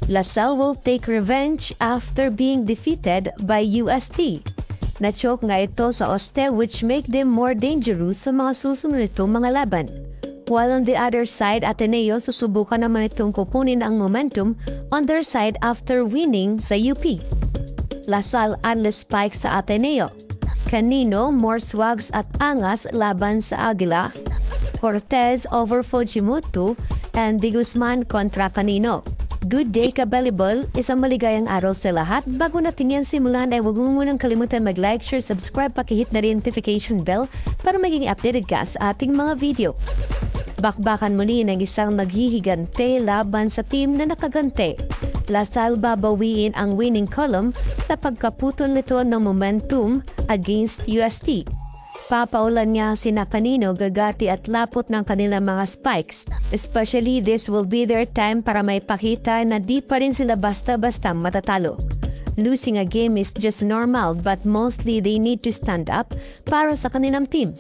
LaSalle will take revenge after being defeated by UST. Na-choke nga ito sa Oste which make them more dangerous sa mga susunod itong mga laban. While on the other side, Ateneo susubukan naman itong kupunin ang momentum on their side after winning sa UP. LaSalle unless spike sa Ateneo. Kanino more swags at angas laban sa Aguila. Cortez over Fujimoto and De Guzman kontra Kanino. Good day ka-volleyball, isang maligayang araw sa lahat. Bago natin yan simulan ay huwag mo munang kalimutan mag-like, share, subscribe, pakihit na rin notification bell para maging updated ka sa ating mga video. Bakbakan muli ng isang naghihigante laban sa team na nakagante. LaSalle babawiin ang winning column sa pagkaputol nito ng momentum against UST. Papaulan niya sina Kanino, Gagati at Lapot ng kanilang mga spikes. Especially this will be their time para may pakita na di pa rin sila basta-basta matatalo. Losing a game is just normal but mostly they need to stand up para sa kanilang team.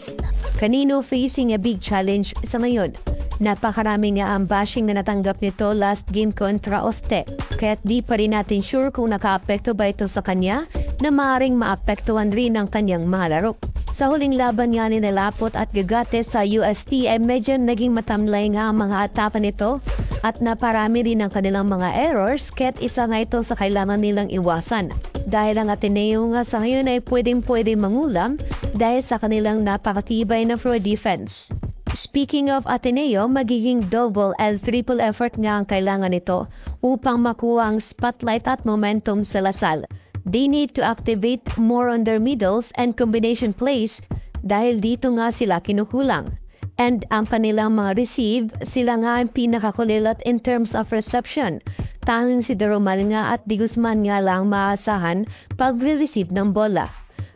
Kanino facing a big challenge sa ngayon. Napakarami nga ang bashing na natanggap nito last game kontra Oste. Kaya't di pa rin natin sure kung naka-apekto ba ito sa kanya na maaaring maapektuhan rin ang kanyang mga laro. Sa huling laban nga ni Lapot at Gagate sa UST ay medyo naging matamlay nga ang mga atapan nito at naparami rin ang kanilang mga errors kaya't isa nga ito sa kailangan nilang iwasan. Dahil ang Ateneo nga sa ngayon ay pwedeng mangulam dahil sa kanilang napakatibay na floor defense. Speaking of Ateneo, magiging double and triple effort nga ang kailangan nito upang makuha ang spotlight at momentum sa LaSalle. They need to activate more on their middles and combination plays dahil dito nga sila kinukulang. And ang kanilang mga receive, sila nga ang pinakakulilat in terms of reception. Tanging si Deromal nga at De Guzman nga lang maasahan pag-receive ng bola.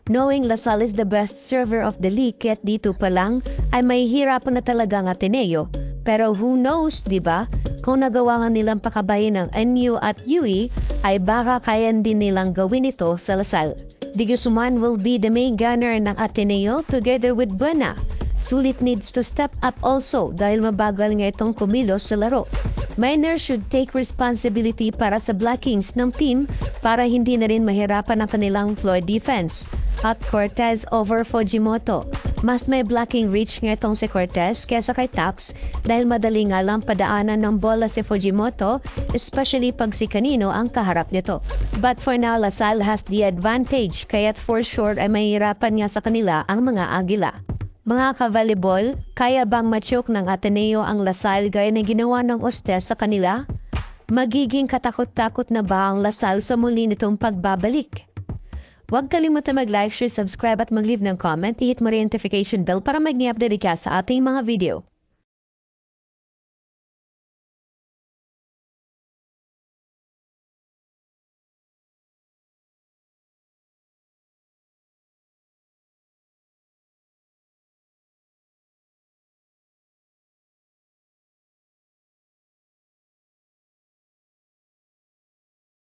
Knowing LaSalle is the best server of the league kaya't dito pa lang ay may hirapan na talaga ang Ateneo. Pero who knows, di ba? Kung nagawa nga nilang pakabayin ng NU at UE, ay baka kayan din nilang gawin ito sa LaSalle. De Guzman will be the main gunner ng Ateneo together with Buena. Sulit needs to step up also dahil mabagal nga itong kumilos sa laro. Miner should take responsibility para sa blockings ng team para hindi na rin mahirapan ang kanilang floor defense. At Cortez over Fujimoto. Mas may blocking reach nga itong si Cortez kesa kay Tax dahil madali nga lang padaanan ng bola si Fujimoto, especially pag si Kanino ang kaharap nito. But for now, LaSalle has the advantage kaya't for sure ay mahirapan nga sa kanila ang mga Aguila. Mga ka-volleyball, kaya bang machoke ng Ateneo ang LaSalle gaya na ginawa ng Oste sa kanila? Magiging katakot-takot na ba ang LaSalle sa muli nitong pagbabalik? Huwag kalimutan mag-like, share, subscribe at mag-leave ng comment. I-hit mo rin notification bell para mag-update ka sa ating mga video.